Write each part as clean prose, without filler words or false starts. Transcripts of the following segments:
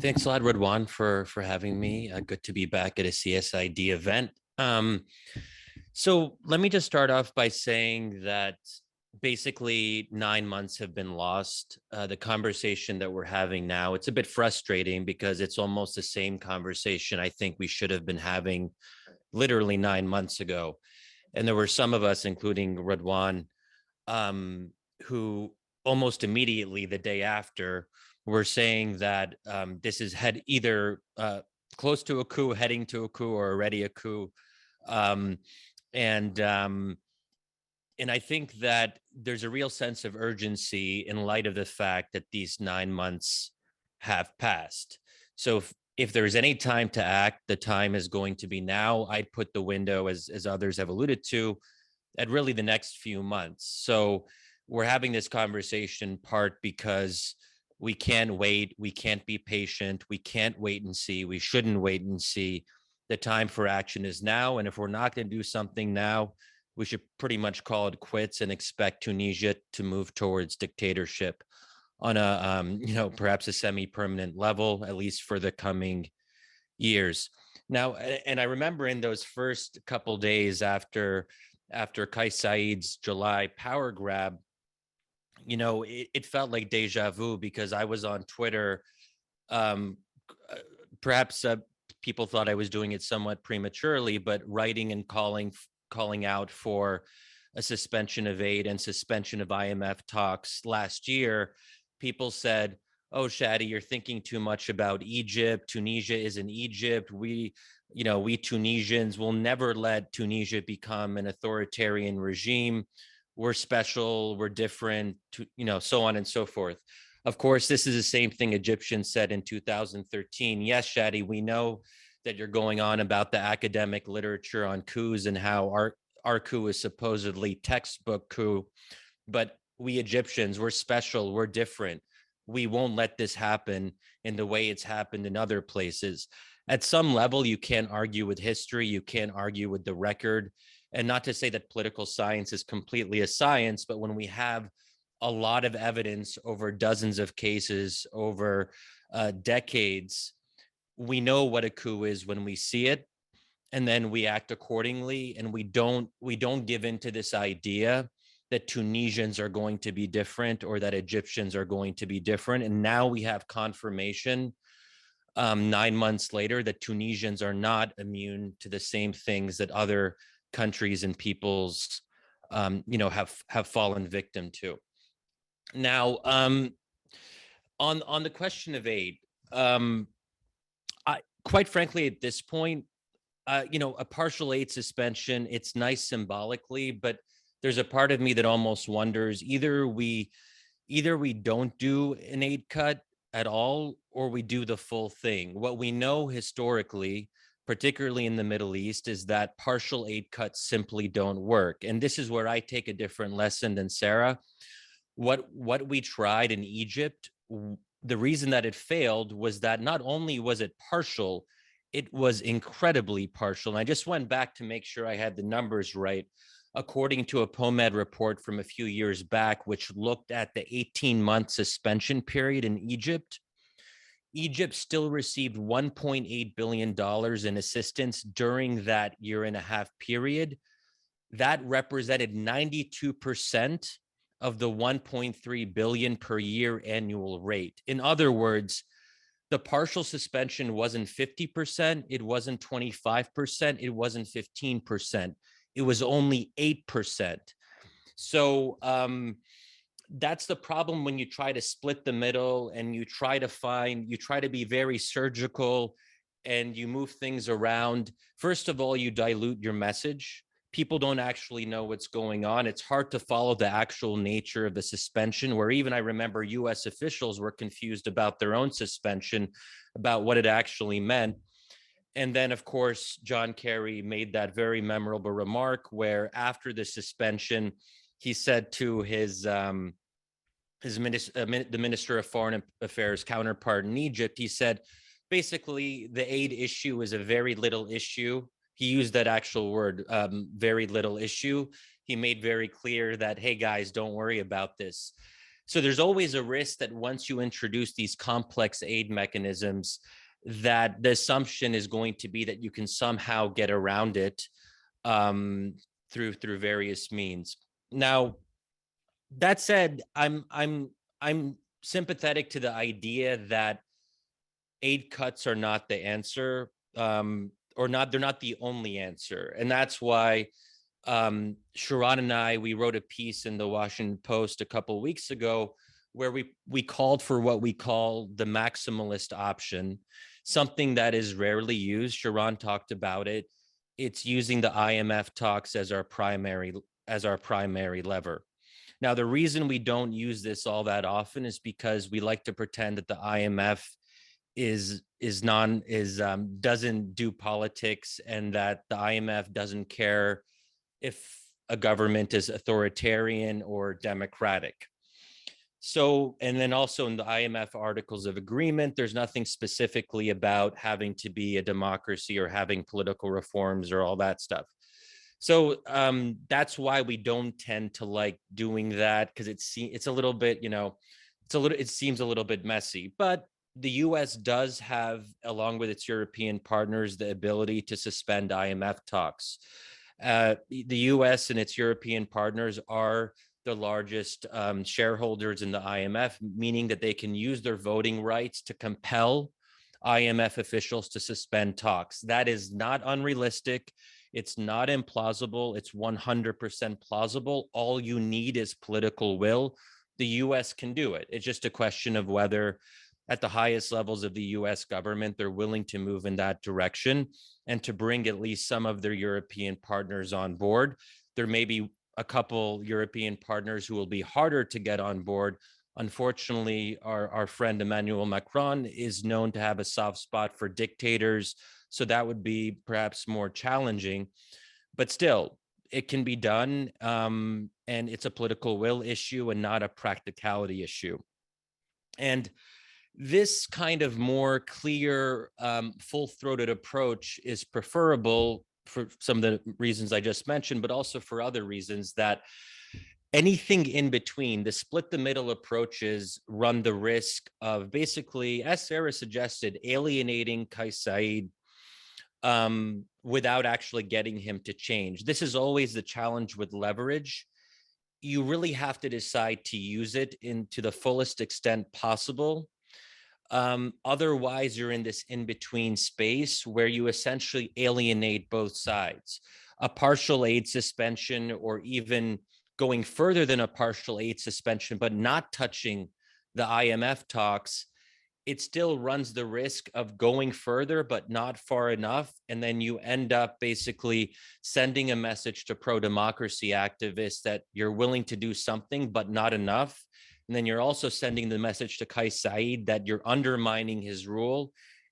Thanks a lot, Redwan, for having me. Good to be back at a CSID event. So let me just start off by saying that basically 9 months have been lost. The conversation that we're having now, it's a bit frustrating because it's almost the same conversation I think we should have been having literally 9 months ago. And there were some of us, including Redwan, who almost immediately the day after were saying that this is either close to a coup, heading to a coup, or already a coup. Um, and and I think that there's a real sense of urgency in light of the fact that these 9 months have passed. So if there's any time to act, the time is going to be now. I'd put the window, as others have alluded to, at really the next few months. So we're having this conversation part because we can't wait, we can't be patient, we can't wait and see, we shouldn't wait and see. The time for action is now, and if we're not going to do something now, we should pretty much call it quits and expect Tunisia to move towards dictatorship on a perhaps a semi-permanent level, at least for the coming years. Now, and I remember in those first couple days after Kais Said's July power grab, it felt like deja vu because I was on Twitter. Um, Perhaps people thought I was doing it somewhat prematurely, but writing and calling out for a suspension of aid and suspension of IMF talks last year. People said, "Oh, Shadi, you're thinking too much about Egypt. Tunisia is in Egypt. We Tunisians will never let Tunisia become an authoritarian regime. We're special, we're different, so on and so forth." Of course, this is the same thing Egyptians said in 2013. Yes, Shadi, we know that you're going on about the academic literature on coups and how our coup is supposedly textbook coup, but we Egyptians, we're special, we're different. We won't let this happen in the way it's happened in other places. At some level, you can't argue with history, you can't argue with the record. And not to say that political science is completely a science, but when we have a lot of evidence over dozens of cases over decades, we know what a coup is when we see it, and then we act accordingly, and we don't give into this idea that Tunisians are going to be different or that Egyptians are going to be different. And now we have confirmation 9 months later that Tunisians are not immune to the same things that other countries and peoples have fallen victim to. Now, on the question of aid, I quite frankly at this point, a partial aid suspension, it's nice symbolically, but there's a part of me that almost wonders either we don't do an aid cut at all, or we do the full thing. What we know historically, particularly in the Middle East, is that partial aid cuts simply don't work. And this is where I take a different lesson than Sarah. What we tried in Egypt, the reason that it failed was that not only was it partial, it was incredibly partial. And I just went back to make sure I had the numbers right. According to a POMED report from a few years back, which looked at the 18-month suspension period in Egypt, Egypt still received $1.8 billion in assistance during that year and a half period. That represented 92% of the 1.3 billion per year annual rate. In other words, the partial suspension wasn't 50%, it wasn't 25%, it wasn't 15%. It was only 8%. So that's the problem when you try to split the middle and you try to be very surgical and you move things around. First of all, you dilute your message. People don't actually know what's going on. It's hard to follow the actual nature of the suspension, where even I remember US officials were confused about their own suspension, about what it actually meant. And then, of course, John Kerry made that very memorable remark where after the suspension, he said to the Minister of Foreign Affairs counterpart in Egypt, he said, basically, the aid issue is a very little issue. He used that actual word, very little issue. He made very clear that, hey, guys, don't worry about this. So there's always a risk that once you introduce these complex aid mechanisms, that the assumption is going to be that you can somehow get around it um, through various means. Now, that said, I'm sympathetic to the idea that aid cuts are not the answer, or not, they're not the only answer. And that's why Sharon and I, we wrote a piece in the Washington Post a couple of weeks ago where we called for what we call the maximalist option, something that is rarely used. Sharon talked about it. It's using the IMF talks as our primary lever. Now, the reason we don't use this all that often is because we like to pretend that the IMF doesn't do politics, and that the IMF doesn't care if a government is authoritarian or democratic. So, and then also in the IMF Articles of Agreement, there's nothing specifically about having to be a democracy or having political reforms or all that stuff. So that's why we don't tend to like doing that, because it's a little bit, it seems a little bit messy. But the US does have, along with its European partners, the ability to suspend IMF talks. The US and its European partners are the largest shareholders in the IMF, meaning that they can use their voting rights to compel IMF officials to suspend talks. That is not unrealistic. It's not implausible. It's 100% plausible. All you need is political will. The US can do it. It's just a question of whether at the highest levels of the US government, they're willing to move in that direction and to bring at least some of their European partners on board. There may be a couple European partners who will be harder to get on board. Unfortunately, our friend Emmanuel Macron is known to have a soft spot for dictators, so that would be perhaps more challenging. But still, it can be done, and it's a political will issue and not a practicality issue. And this kind of more clear, full-throated approach is preferable for some of the reasons I just mentioned, but also for other reasons that anything in between, the split the middle approaches run the risk of basically, as Sarah suggested, alienating Kais Saied without actually getting him to change. This is always the challenge with leverage. You really have to decide to use it to the fullest extent possible. Otherwise, you're in this in-between space where you essentially alienate both sides. A partial aid suspension, or even going further than a partial aid suspension, but not touching the IMF talks, it still runs the risk of going further, but not far enough. And then you end up basically sending a message to pro-democracy activists that you're willing to do something, but not enough. And then you're also sending the message to Kais Saied that you're undermining his rule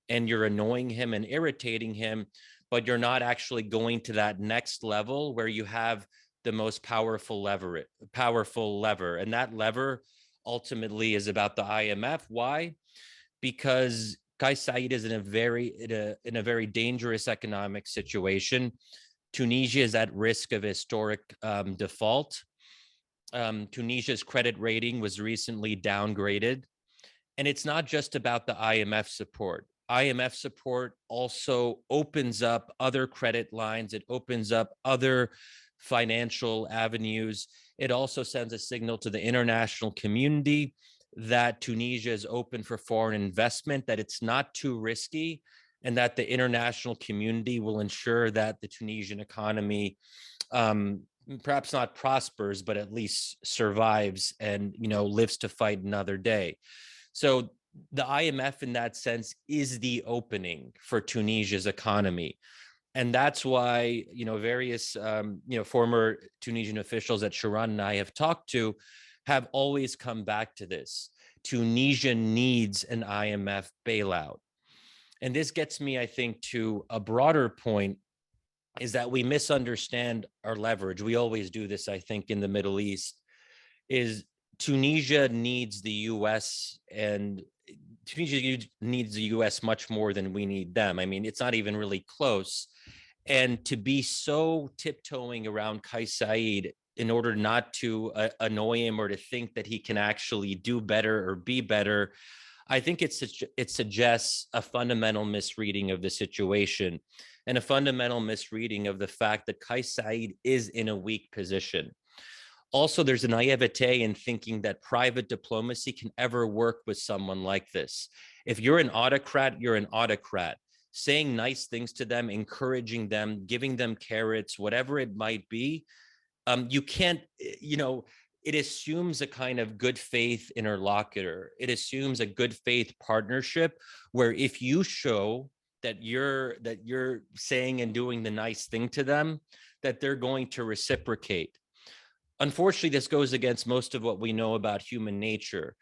and you're annoying him and irritating him, but you're not actually going to that next level where you have the most powerful lever. And that lever ultimately is about the IMF. Why? Because Kais Saied is in a very dangerous economic situation. Tunisia is at risk of historic default. Tunisia's credit rating was recently downgraded. And it's not just about the IMF support. IMF support also opens up other credit lines. It opens up other financial avenues. It also sends a signal to the international community that Tunisia is open for foreign investment, that it's not too risky, and that the international community will ensure that the Tunisian economy perhaps not prospers, but at least survives and, lives to fight another day. So the IMF in that sense is the opening for Tunisia's economy. And that's why, various, former Tunisian officials that Sharon and I have talked to have always come back to this. Tunisia needs an IMF bailout. And this gets me, I think, to a broader point, is that we misunderstand our leverage. We always do this, I think, in the Middle East, is Tunisia needs the US, and Tunisia needs the US much more than we need them. I mean, it's not even really close. And to be so tiptoeing around Kais Saied in order not to annoy him or to think that he can actually do better or be better. I think it suggests a fundamental misreading of the situation and a fundamental misreading of the fact that Kais Saied is in a weak position. Also, there's a naivete in thinking that private diplomacy can ever work with someone like this. If you're an autocrat, you're an autocrat. Saying nice things to them, encouraging them, giving them carrots, whatever it might be, you can't, it assumes a kind of good faith interlocutor. It assumes a good faith partnership where if you show that you're saying and doing the nice thing to them, that they're going to reciprocate. Unfortunately, this goes against most of what we know about human nature.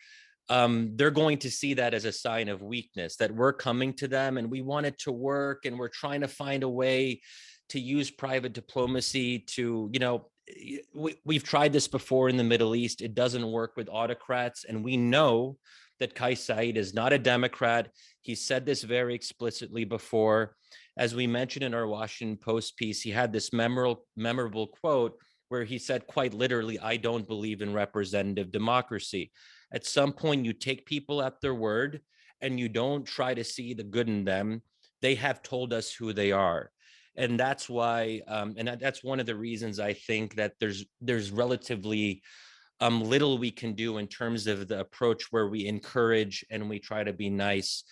They're going to see that as a sign of weakness, that we're coming to them and we want it to work and we're trying to find a way to use private diplomacy to, we've tried this before in the Middle East. It doesn't work with autocrats. And we know that Kais Saied is not a Democrat. He said this very explicitly before. As we mentioned in our Washington Post piece, he had this memorable quote where he said quite literally, "I don't believe in representative democracy." At some point, you take people at their word and you don't try to see the good in them. They have told us who they are. And that's why, that's one of the reasons I think that there's relatively little we can do in terms of the approach where we encourage and we try to be nice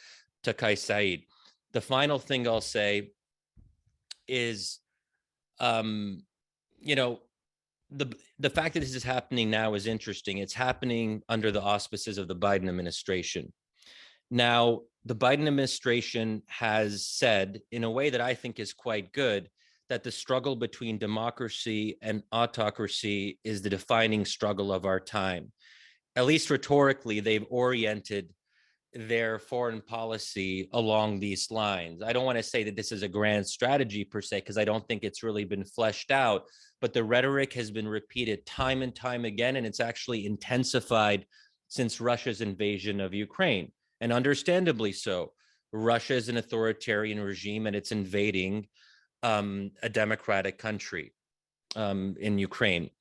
to Kais Saied. The final thing I'll say is, the fact that this is happening now is interesting. It's happening under the auspices of the Biden administration. Now, the Biden administration has said, in a way that I think is quite good, that the struggle between democracy and autocracy is the defining struggle of our time. At least rhetorically, they've oriented their foreign policy along these lines. I don't want to say that this is a grand strategy per se, because I don't think it's really been fleshed out, but the rhetoric has been repeated time and time again, and it's actually intensified since Russia's invasion of Ukraine, and understandably so. Russia is an authoritarian regime, and it's invading a democratic country in Ukraine.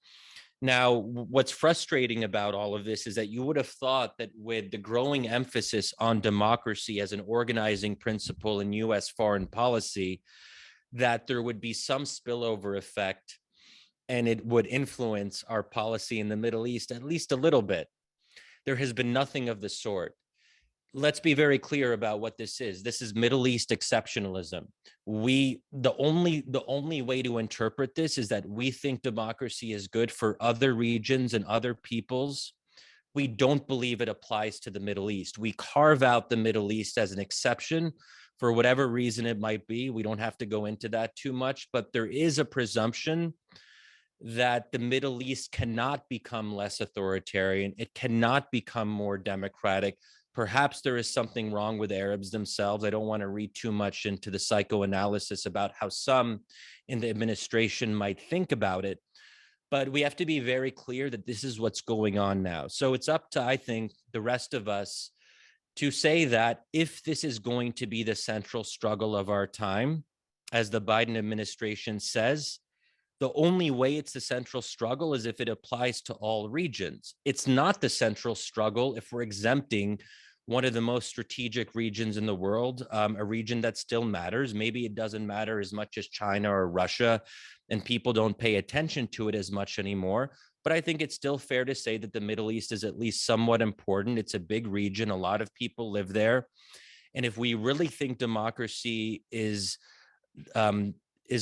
Now, what's frustrating about all of this is that you would have thought that with the growing emphasis on democracy as an organizing principle in US foreign policy, that there would be some spillover effect and it would influence our policy in the Middle East at least a little bit. There has been nothing of the sort. Let's be very clear about what this is. This is Middle East exceptionalism. The only way to interpret this is that we think democracy is good for other regions and other peoples. We don't believe it applies to the Middle East. We carve out the Middle East as an exception for whatever reason it might be. We don't have to go into that too much, but there is a presumption that the Middle East cannot become less authoritarian. It cannot become more democratic. Perhaps there is something wrong with Arabs themselves. I don't want to read too much into the psychoanalysis about how some in the administration might think about it, but we have to be very clear that this is what's going on now. So it's up to, I think, the rest of us to say that if this is going to be the central struggle of our time, as the Biden administration says, the only way it's the central struggle is if it applies to all regions. It's not the central struggle if we're exempting one of the most strategic regions in the world, a region that still matters. Maybe it doesn't matter as much as China or Russia, and people don't pay attention to it as much anymore. But I think it's still fair to say that the Middle East is at least somewhat important. It's a big region. A lot of people live there. And if we really think democracy is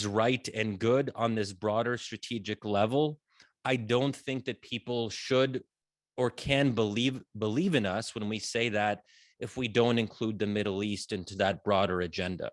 right and good on this broader strategic level, I don't think that people should or can believe in us when we say that if we don't include the Middle East into that broader agenda.